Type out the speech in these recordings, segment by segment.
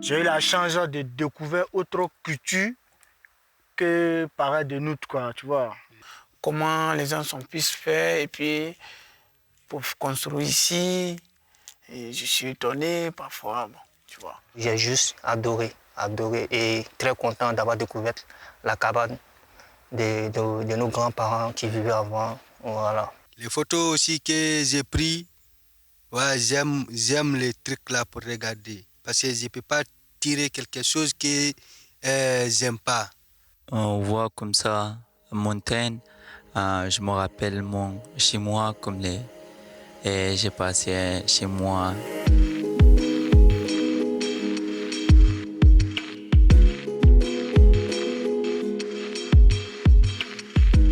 j'ai eu la chance de découvrir autre culture que pareil de nous, quoi, tu vois. Comment les gens sont plus faits et puis pour construire ici, et je suis étonné parfois, bon, tu vois. J'ai juste adoré et très content d'avoir découvert la cabane de nos grands-parents qui vivaient avant. Voilà. Les photos aussi que j'ai prises, ouais, j'aime les trucs là pour regarder. Parce que je ne peux pas tirer quelque chose que j'aime pas. On voit comme ça, montagne. Je me rappelle chez moi comme les. Et j'ai passé chez moi.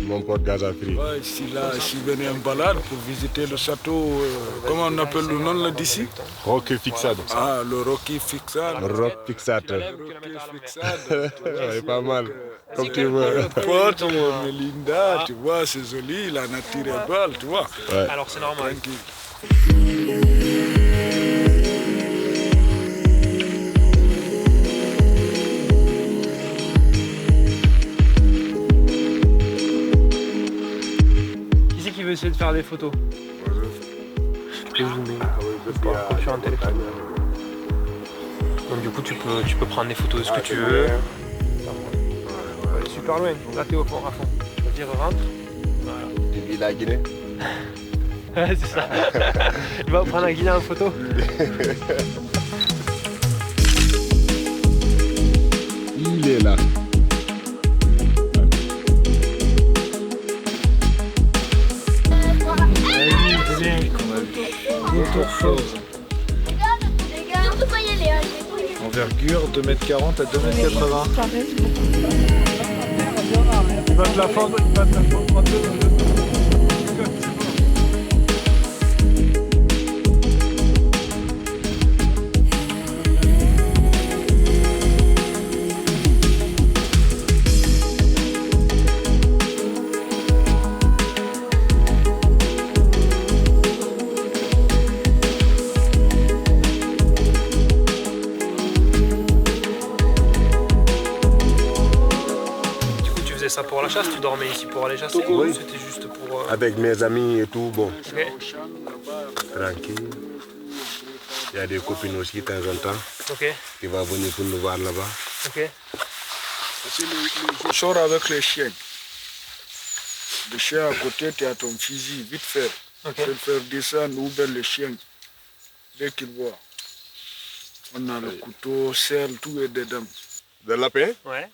Mon pote Gazafri. Ouais, ici, là, je suis venu en balade pour visiter le château, comment on appelle le nom là d'ici? Roque Fixado. Ah, le Rocky Fixado. Le Rock Fixateur. Rocky Fixado. Ouais, pas mal. Comme tu veux. Pote, Melinda, tu vois, c'est joli, la nature est belle, tu vois. Ouais. Alors c'est normal. Tranquille. Qui c'est qui veut essayer de faire des photos? Je peux zoomer sur un téléphone. Donc du coup tu peux prendre des photos de ce que tu veux. Super loin, là t'es au fond à fond. Vas-y, rentre. Voilà. Tu vis la Guinée? Ouais, c'est ça. Il va prendre un Guinée en photo. Il est là. Envergure 2,40 m à 2,80 m. Il va te la fendre, il va te la fendre. Ça pour la chasse, tu dormais ici pour aller chasser ou c'était juste pour... Avec mes amis et tout, bon. Okay. Tranquille. Il y a des copines aussi de temps en temps. Ok. Qui vont venir pour nous voir là-bas. Ok. Je sors avec les chiens. Le chien à côté, tu as ton fusil, vite fait. Okay. Tu peux faire descendre ou bien le chien. Dès qu'il voit. On a le couteau, sel, tout est dedans. Le lapin, Ouais.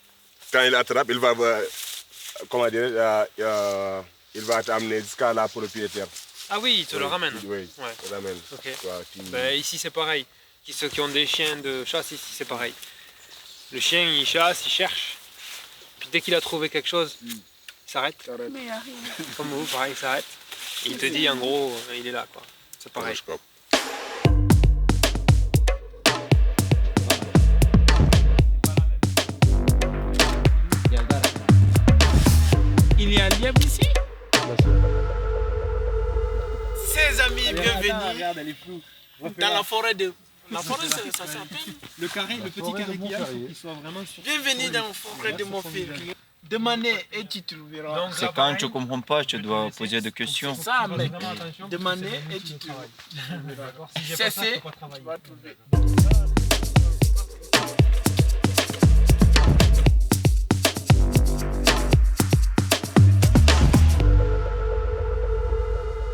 quand il attrape, il va, comment dire, il va t'amener jusqu'à la propriétaire. Ah oui, il te le ramène. Oui, Ouais. il te ramène. Ok. Toi, tu- Ben, ici c'est pareil. Ceux qui ont des chiens de chasse, ici c'est pareil. Le chien il chasse, il cherche. Puis dès qu'il a trouvé quelque chose, il s'arrête. Mais Comme vous, pareil, il s'arrête. Et il te dit en gros, il est là quoi. C'est pareil. Il y a un lièvre ici? Ses amis, bienvenue dans la forêt de... La forêt, ça s'appelle... Le carré, le petit carré qu'il y a, il faut qu'il soit vraiment sur... Bienvenue dans la forêt de Montfil. Demandez et tu trouveras. C'est quand tu ne comprends pas, tu dois poser des questions. C'est ça, mec. Demandez et tu trouveras. Cessez, tu vas trouver.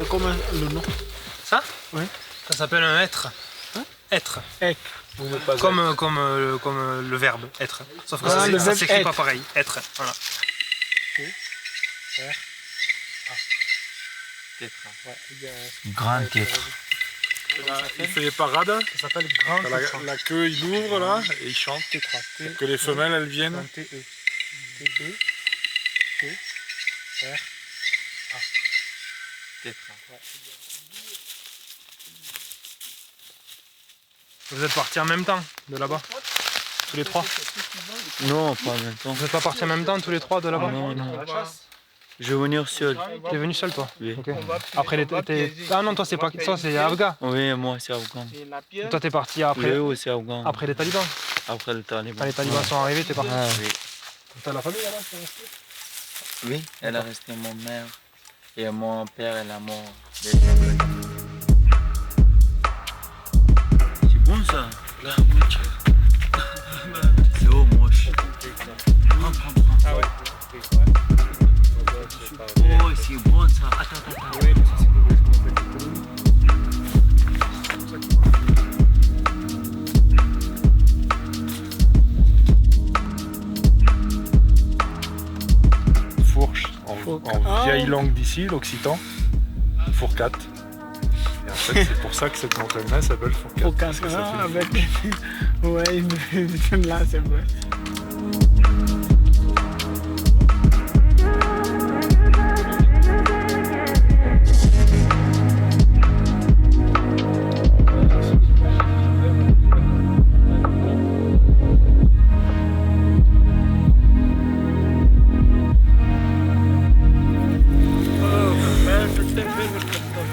Comment le nom? Ça? Oui. Ça s'appelle un être. Être. Ek. Comme le verbe être. Sauf que Ah, le ça verbe s'écrit pas être. pareil. Être. Voilà. Grand titre. il fait des parades. Ça s'appelle grand La queue, il ouvre là et il chante. Pour que les femelles elles viennent. Vous êtes partis en même temps de là-bas? Tous les trois? Non, pas en même temps. Vous n'êtes pas partis en même temps tous les trois de là-bas? Non, non. Je vais venir seul. T'es venu seul toi? Oui. Ok. Après ah non, toi c'est pas, toi c'est Afghan. Oui, moi c'est afghan. Toi t'es parti après. Oui, c'est afghan. Après les talibans. Après le taliban. Quand les talibans sont arrivés, t'es parti. Oui. T'as la famille là-bas qui est restée? Oui, elle a resté mon mère et mon père est la mort. C'est bon ça, la voiture. C'est haut, moche. Ah ouais. Oh, c'est bon ça. Attends. Fourche, en vieille langue d'ici, l'occitan, fourcade. Et en fait, c'est pour ça que cette montagne-là s'appelle Fourcade. Fourcade, parce que ça fait une avec... fourche. Ouais, là c'est vrai.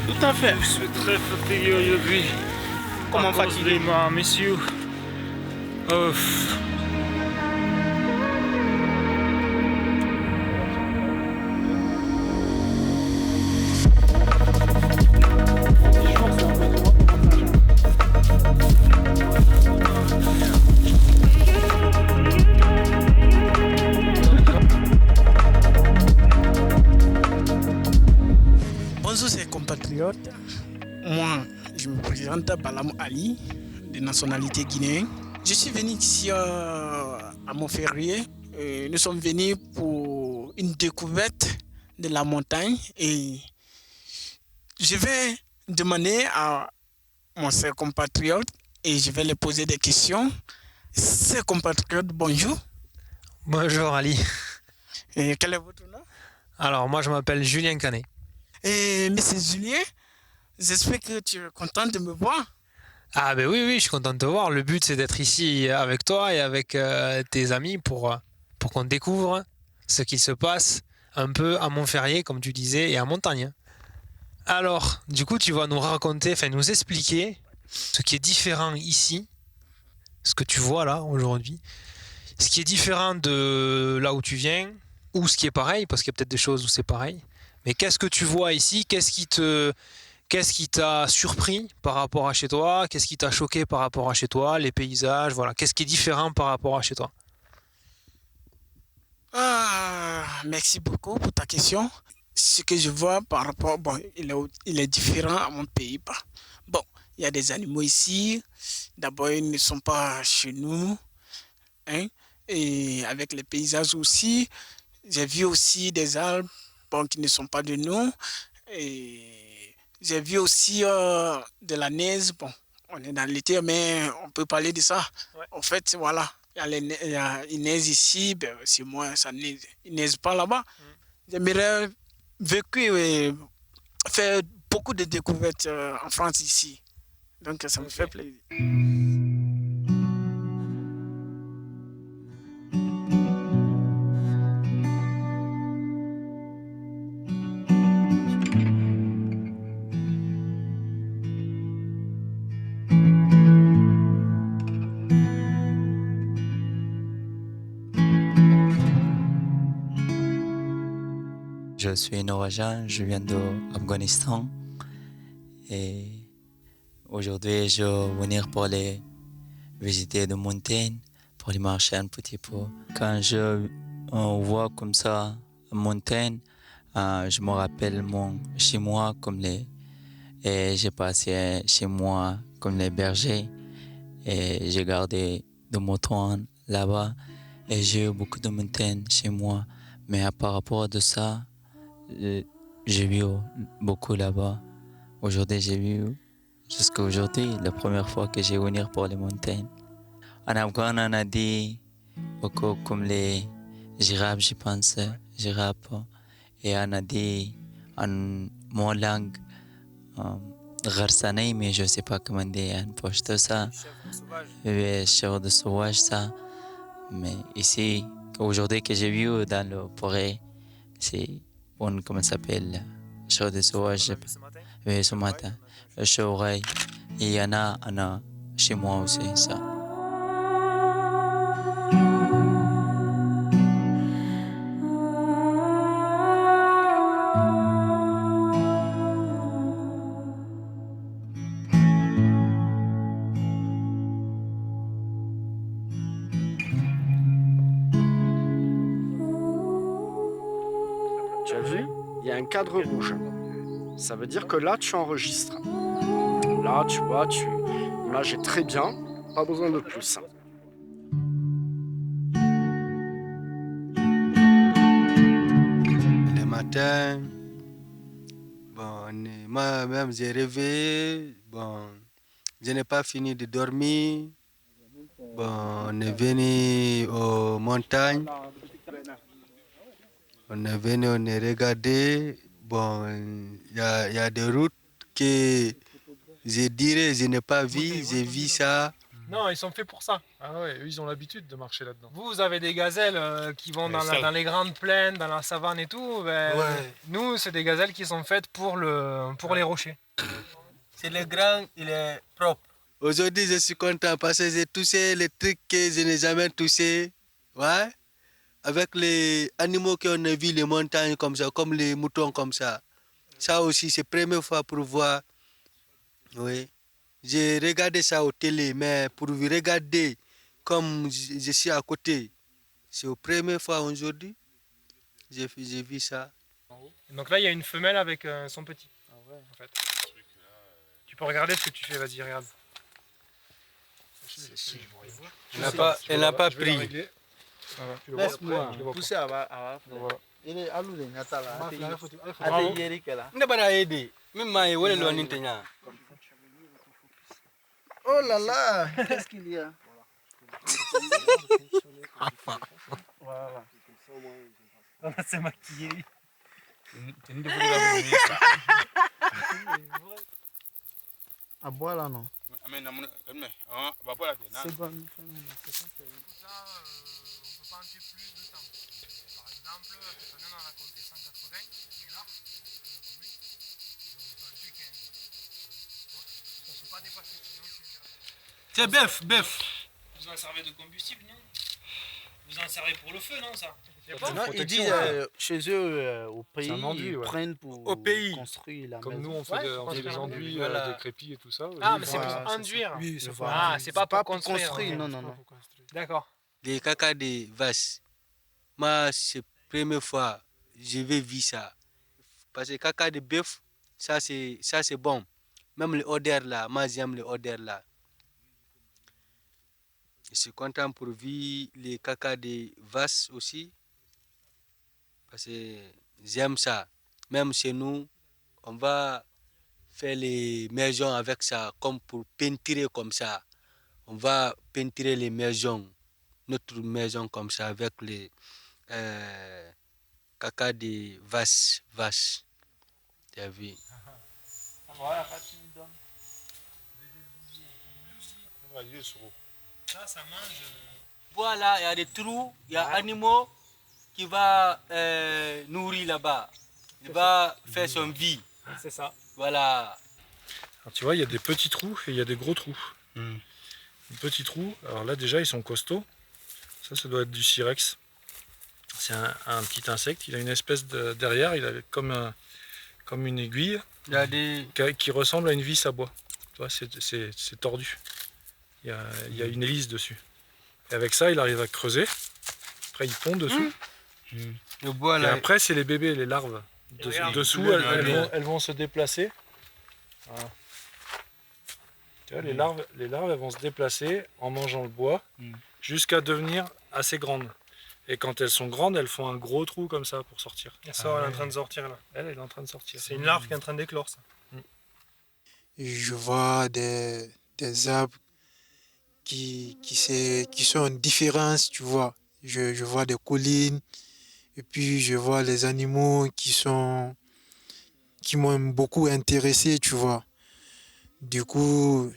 Tout à fait. Je suis très fatigué aujourd'hui. Comment à cause fatigué? de ma mission. Oh. Bonjour, chers compatriotes. Moi, je me présente Balam Ali, de nationalité guinéenne. Je suis venu ici à Montferrier. Nous sommes venus pour une découverte de la montagne et je vais demander à mon cher compatriote et je vais lui poser des questions. Chers compatriotes, bonjour. Bonjour Ali. Et quel est votre nom? Alors moi je m'appelle Julien Canet. Et monsieur Julien, j'espère que tu es content de me voir. Ah ben oui, je suis content de te voir. Le but c'est d'être ici avec toi et avec tes amis pour qu'on découvre ce qu'il se passe un peu à Montferrier, comme tu disais, et à Montagne. Alors, du coup, tu vas nous raconter, enfin nous expliquer ce qui est différent ici, ce que tu vois là aujourd'hui, ce qui est différent de là où tu viens, ou ce qui est pareil, parce qu'il y a peut-être des choses où c'est pareil. Mais qu'est-ce que tu vois ici? Qu'est-ce qui t'a surpris par rapport à chez toi? Qu'est-ce qui t'a choqué par rapport à chez toi? Les paysages, voilà. Qu'est-ce qui est différent par rapport à chez toi? Merci beaucoup pour ta question. Ce que je vois par rapport, bon, il est différent à mon pays. Bon, il y a des animaux ici. D'abord, ils ne sont pas chez nous. Hein, et avec les paysages aussi, j'ai vu aussi des arbres bon, qui ne sont pas de nous. Et j'ai vu aussi de la neige. Bon, on est dans l'été, mais on peut parler de ça. Ouais. En fait, voilà, il neige ici, ben, c'est moi, ça neige. Il neige pas là-bas. J'aimerais faire beaucoup de découvertes en France ici. Donc, ça me fait plaisir. Je suis Nourajan, je viens d'Afghanistan et aujourd'hui je vais venir pour les visiter de montagne, pour les marcher un petit peu. Quand je vois comme ça une montagne, je me rappelle chez moi et j'ai passé chez moi comme les bergers et j'ai gardé de moutons là-bas et j'ai eu beaucoup de montagnes chez moi. Mais par rapport à ça, j'ai vu beaucoup là-bas. Aujourd'hui, j'ai vu jusqu'à aujourd'hui, la première fois que j'ai venu pour les montagnes. En Afghan, on a dit beaucoup comme les girafes, je pense, girafes. Et on a dit en mon langue, Gharsanei, mais je ne sais pas comment dire en poche ça. Oui, chèvre de sauvage, ça. Mais ici, aujourd'hui que j'ai vu dans le forêt, c'est pour, comment ça s'appelle, show de sauvage. Oui, ce matin. Le show, il y en a chez moi aussi, ça. Tu as vu? Il y a un cadre rouge. Ça veut dire que là, tu enregistres. Là, tu vois, l'image est très bien. Pas besoin de plus. Le matin, bon, moi-même j'ai rêvé, bon, je n'ai pas fini de dormir. Bon, on est venu aux montagnes. On est venu, on est regardé. Bon, il y a des routes que je dirais, je n'ai pas vu, j'ai vu ça. Non, ils sont faits pour ça. Ah ouais, eux, ils ont l'habitude de marcher là-dedans. Vous avez des gazelles qui vont dans les grandes plaines, dans la savane et tout. Ben, Ouais. Nous, c'est des gazelles qui sont faites pour les rochers. C'est le grand, il est propre. Aujourd'hui, je suis content parce que j'ai touché les trucs que je n'ai jamais touchés. Ouais. Avec les animaux qu'on a vus, les montagnes comme ça, comme les moutons comme ça. Ça aussi, c'est la première fois pour voir. Oui. J'ai regardé ça au télé, mais pour regarder comme je suis à côté, c'est la première fois aujourd'hui. J'ai vu ça. Donc là, il y a une femelle avec son petit. En fait. Tu peux regarder ce que tu fais, vas-y, regarde. Elle n'a pas pris. Laisse-moi pousser à Il est à l'eau, il Oh là là, qu'est-ce qu'il y a? Voilà. C'est maquillé. À boire là, non? C'est bon. On peut pas en tuer plus de temps. Par exemple, cette année, on en a compté 180, mais là, on peut en tuer 15. On ne peut pas dépasser, sinon c'est intéressant. C'est bœuf. Vous en servez de combustible, non? Vous en servez pour le feu, non, ça? Non, ils disent chez eux, au pays, un enduit, ils ouais. prennent pour Au pays. construire la Comme maison. nous, on fait des enduits, Voilà. des crépis et tout ça. Ah, Eux, mais ils c'est font- pour induire. Oui, c'est Voilà. Ah, c'est pas pour construire. Non, non, non. D'accord. Les caca de vaches. Moi, c'est la première fois que je vais voir ça. Parce que caca de bœuf, ça c'est bon. Même l'odeur là, moi j'aime l'odeur là. Je suis content pour voir les caca de vaches aussi. Parce que j'aime ça. Même chez nous, on va faire les maisons avec ça, comme pour peinturer comme ça. On va peinturer les maisons, notre maison comme ça, avec les caca de vaches. Tu as vu? Ça mange. Voilà, il y a des trous, il y a des animaux qui vont nourrir là-bas. Il va faire son vie. C'est ça. Voilà. Alors, tu vois, il y a des petits trous et il y a des gros trous. Les petits trous, alors là déjà ils sont costauds. Ça doit être du sirex. C'est un petit insecte, il a une espèce de derrière, il a comme une aiguille Il y a des... qui ressemble à une vis à bois. Tu vois, c'est tordu. Il y a une hélice dessus. Et avec ça, il arrive à creuser. Après, il pond dessous. Le bois Et là. après, c'est les bébés, les larves. Dessous, elles vont se déplacer. Voilà. Tu vois, les larves, elles vont se déplacer en mangeant le bois jusqu'à devenir assez grandes. Et quand elles sont grandes, elles font un gros trou comme ça pour sortir. Elle sort, elle est en train de sortir là. Elle est en train de sortir. C'est une larve qui est en train d'éclore ça. Je vois des arbres qui sont en différence, tu vois. Je vois des collines et puis je vois les animaux qui m'ont beaucoup intéressé, tu vois. Du coup,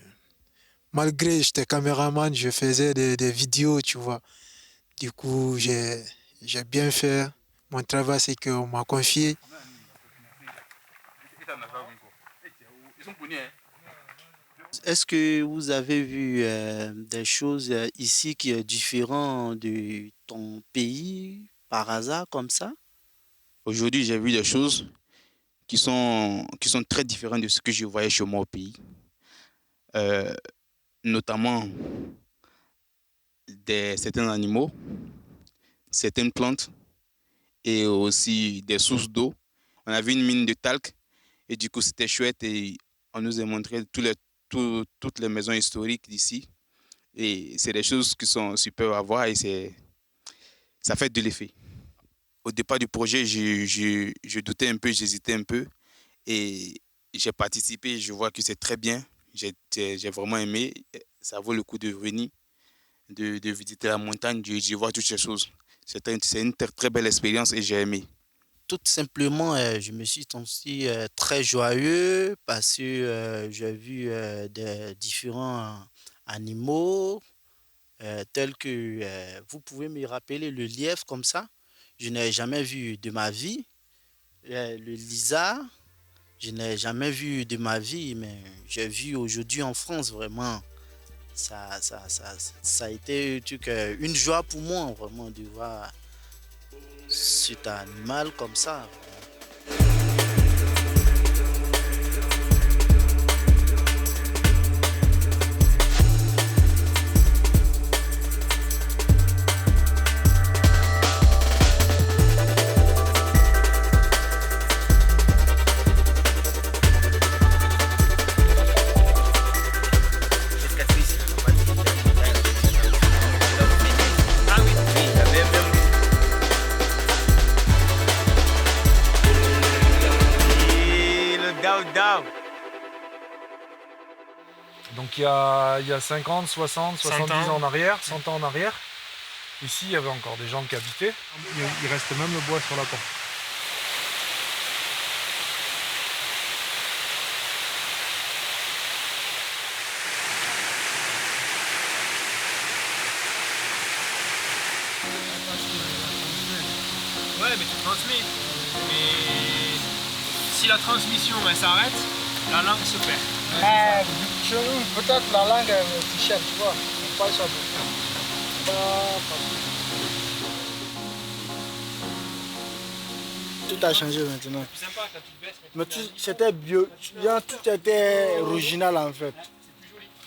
malgré que j'étais caméraman, je faisais des vidéos, tu vois. Du coup, j'ai bien fait mon travail, c'est qu'on m'a confié. Est-ce que vous avez vu des choses ici qui est différent de ton pays par hasard comme ça? Aujourd'hui, j'ai vu des choses qui sont très différentes de ce que je voyais chez moi au pays. Notamment certains animaux, certaines plantes et aussi des sources d'eau. On a vu une mine de talc et du coup c'était chouette et on nous a montré toutes les maisons historiques d'ici. Et c'est des choses qui sont super à voir et ça fait de l'effet. Au départ du projet, je doutais un peu, j'hésitais un peu et j'ai participé, je vois que c'est très bien. J'ai vraiment aimé, ça vaut le coup de venir, de visiter la montagne, de voir toutes ces choses. C'est une très belle expérience et j'ai aimé. Tout simplement, je me suis senti très joyeux parce que j'ai vu des différents animaux tels que, vous pouvez me rappeler le lièvre comme ça, je n'ai jamais vu de ma vie, le lizard, je n'ai jamais vu de ma vie, mais j'ai vu aujourd'hui en France vraiment. Ça a été une joie pour moi vraiment de voir cet animal comme ça. Donc il y a 50, 60, 70 ans en arrière, 100 ans en arrière, ici il y avait encore des gens qui habitaient. Il reste même le bois sur la porte. Ouais, mais tu transmets. Mais si la transmission s'arrête, la langue se perd. Chez nous, peut-être la langue est fichée, tu vois. On parle ça beaucoup. Tout a changé maintenant. Mais c'était bio, tout était original en fait.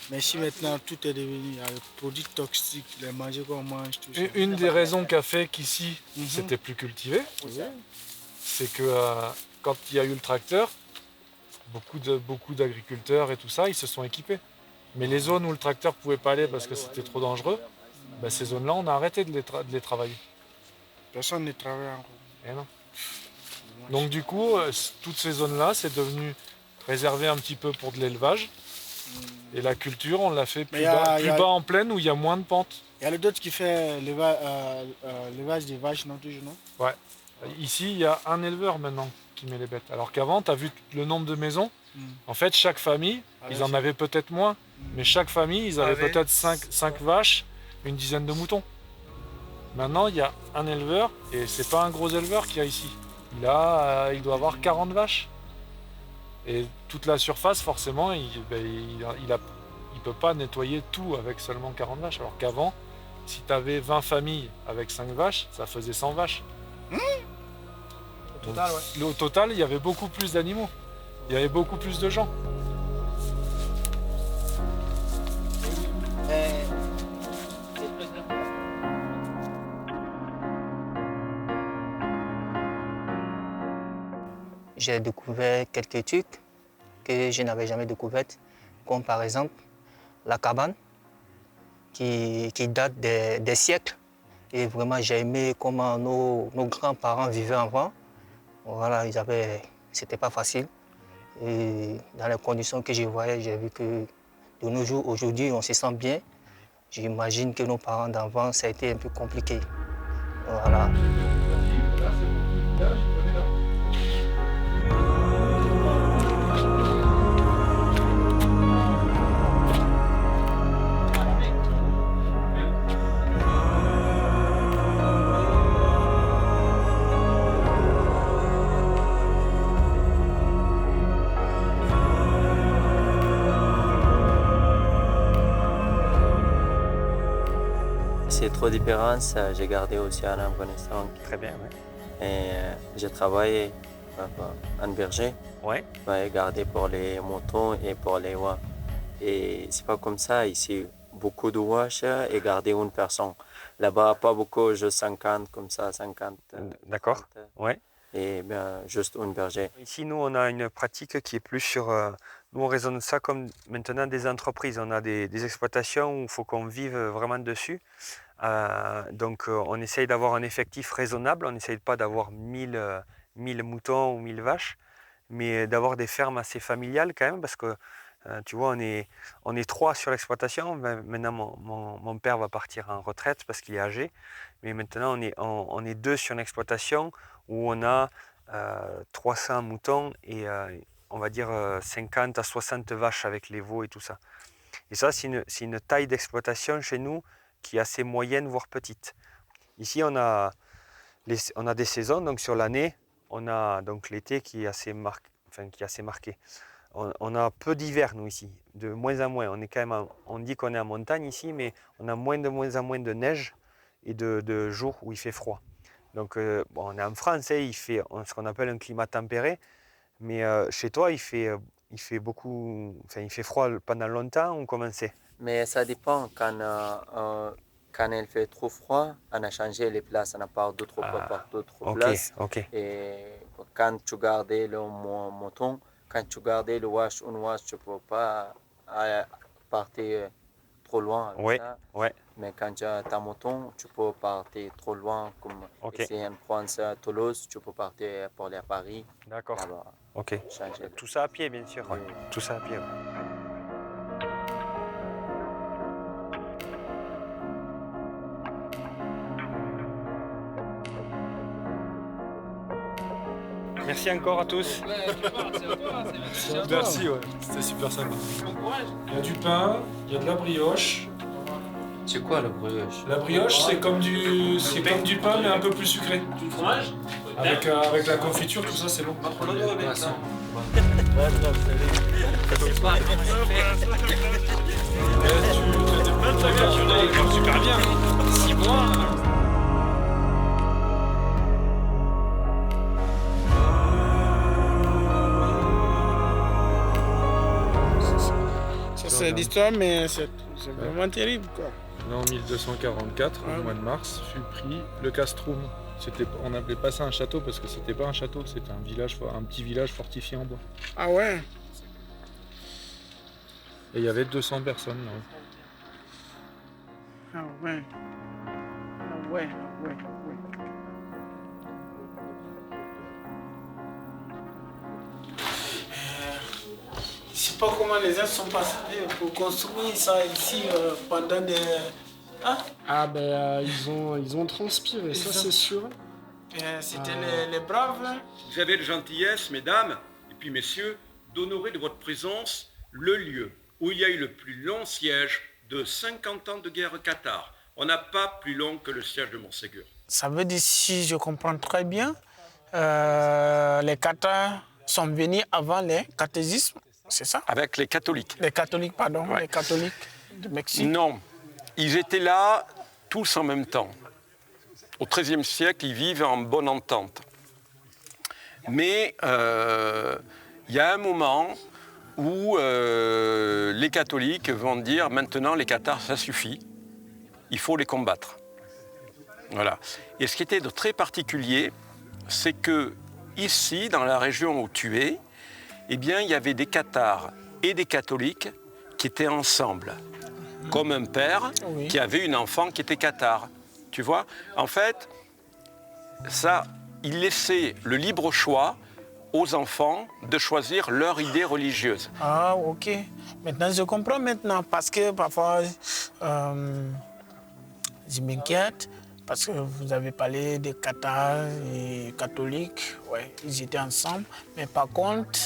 Mais si maintenant tout est devenu, il y a les produits toxiques, les manger qu'on mange, tout ça. Une des raisons qui a fait qu'ici c'était plus cultivé, c'est que quand il y a eu le tracteur, beaucoup d'agriculteurs et tout ça, ils se sont équipés. Mais les zones où le tracteur ne pouvait pas aller parce que c'était trop dangereux, ces zones-là, on a arrêté de les travailler. Personne ne travaille encore. Et non. Donc du coup, toutes ces zones-là, c'est devenu réservé un petit peu pour de l'élevage. Et la culture, on l'a fait plus bas en plaine où il y a moins de pentes. Il y a d'autres qui fait l'élevage des vaches, non, toujours, non? Ouais. Ici, il y a un éleveur maintenant qui met les bêtes. Alors qu'avant, tu as vu le nombre de maisons. En fait, chaque famille, ils en avaient peut-être moins, mais chaque famille, ils avaient peut-être 5 vaches, une dizaine de moutons. Maintenant, il y a un éleveur, et c'est pas un gros éleveur qu'il y a ici. Il doit avoir 40 vaches. Et toute la surface, forcément, il peut pas nettoyer tout avec seulement 40 vaches. Alors qu'avant, si tu avais 20 familles avec 5 vaches, ça faisait 100 vaches. Au total, il y avait beaucoup plus d'animaux. Il y avait beaucoup plus de gens. J'ai découvert quelques trucs que je n'avais jamais découvert, comme par exemple la cabane qui date des siècles. Et vraiment, j'ai aimé comment nos grands-parents vivaient avant. Voilà, c'était pas facile. Et dans les conditions que je voyais, j'ai vu que de nos jours, aujourd'hui, on se sent bien. J'imagine que nos parents d'avant, ça a été un peu compliqué. Voilà. c'est trop différent. J'ai gardé aussi en Afghanistan. Très bien, oui. Et j'ai travaillé en berger. Ouais. Ouais, gardé pour les moutons et pour les oies. Et c'est pas comme ça ici. Beaucoup de wash et garder une personne. Là-bas, pas beaucoup, juste 50, comme ça, 50. D'accord, ouais. Et bien, juste une berger. Ici, nous, on a une pratique qui est plus sur... nous, on raisonne ça comme maintenant des entreprises. On a des exploitations où il faut qu'on vive vraiment dessus. Donc, on essaye d'avoir un effectif raisonnable. On n'essaye pas d'avoir 1000 moutons ou 1000 vaches, mais d'avoir des fermes assez familiales quand même, parce que tu vois, on est 3 sur l'exploitation. Maintenant, mon père va partir en retraite parce qu'il est âgé. Mais maintenant, on est 2 sur une exploitation où on a 300 moutons et on va dire 50 à 60 vaches avec les veaux et tout ça. Et ça, c'est une taille d'exploitation chez nous qui est assez moyenne, voire petite. Ici, on a des saisons. Donc sur l'année, on a donc l'été qui est assez marqué. On a peu d'hiver, nous, ici, de moins en moins. On dit qu'on est en montagne ici, mais on a de moins en moins de neige et de jours où il fait froid. Donc, on est en France, il fait ce qu'on appelle un climat tempéré, mais chez toi, il fait froid pendant longtemps ou comment c'est? Mais ça dépend. Quand il fait trop froid, on a changé les places, on a pas d'autres places. Ok. Et quand tu gardes le mouton, quand tu gardes le wash, tu ne peux pas partir trop loin. Oui, ouais. Mais quand tu as ta mouton, tu peux partir trop loin. Comme ici en France, à Toulouse, tu peux partir pour aller à Paris. D'accord. Ok. Changer. Tout ça à pied, bien sûr. Ouais. Tout ça à pied. Ouais. Merci encore à tous. Merci, ouais. C'était super sympa. Il y a du pain, il y a de la brioche. C'est quoi la brioche? La brioche, c'est comme du pain, mais un peu plus sucré. Du fromage? Avec la confiture, tout ça, c'est bon. Super bien. 6 mois. C'est l'histoire, mais c'est vraiment terrible, quoi. Là, en 1244, au mois de mars, fut pris le castrum. On n'appelait pas ça un château parce que c'était pas un château, c'était un petit village fortifié en bois. Ah ouais? Et il y avait 200 personnes là. Ah ouais. Ah ouais. Je sais pas comment les gens sont passés pour construire ça ici pendant des... Hein? Ah ben ils ont transpiré, ça c'est sûr. C'était les braves. Vous avez la gentillesse, mesdames, et puis messieurs, d'honorer de votre présence le lieu où il y a eu le plus long siège de 50 ans de guerre cathare. On n'a pas plus long que le siège de Montségur. Ça veut dire, si je comprends très bien, les cathares sont venus avant les catéchismes, c'est ça? Avec les catholiques. Les catholiques, pardon, ouais. Les catholiques du Mexique. Non, ils étaient là tous en même temps. Au XIIIe siècle, ils vivent en bonne entente. Mais il y a un moment où les catholiques vont dire maintenant les cathares, ça suffit, il faut les combattre. Voilà. Et ce qui était de très particulier, c'est que ici, dans la région où tu es, eh bien, il y avait des cathares et des catholiques qui étaient ensemble, comme un père qui avait une enfant qui était cathare. Tu vois, en fait, ça, il laissait le libre choix aux enfants de choisir leur idée religieuse. Ah, ok. Maintenant, je comprends maintenant, parce que parfois, je m'inquiète, parce que vous avez parlé des cathares et catholiques, ouais, ils étaient ensemble, mais par contre,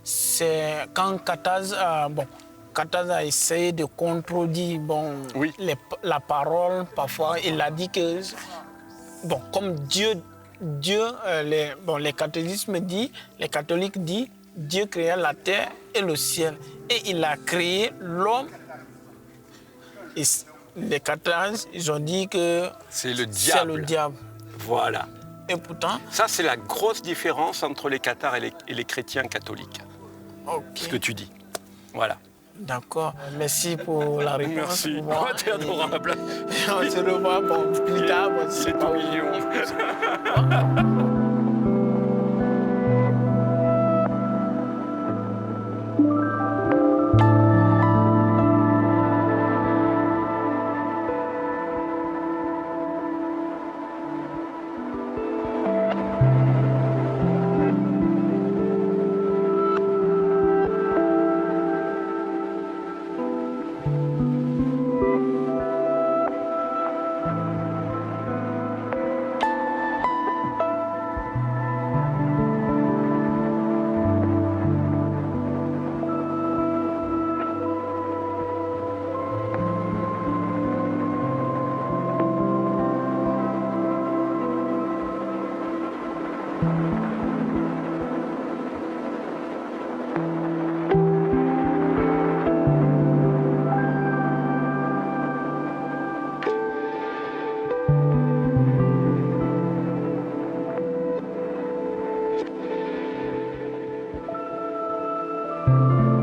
c'est quand Kataz a essayé de contredire la parole, parfois, il a dit que, comme les catholiques disent, Dieu créa la terre et le ciel. Et il a créé l'homme. Et les Qataris, ils ont dit que c'est le c'est diable. le diable. Voilà. Et pourtant... Ça, c'est la grosse différence entre les Cathares et les chrétiens catholiques. Ce que tu dis. Voilà. D'accord. Merci pour la réponse. Merci. Oh, t'es adorable. On se revoit plus tard. C'est tout mignon. Thank you.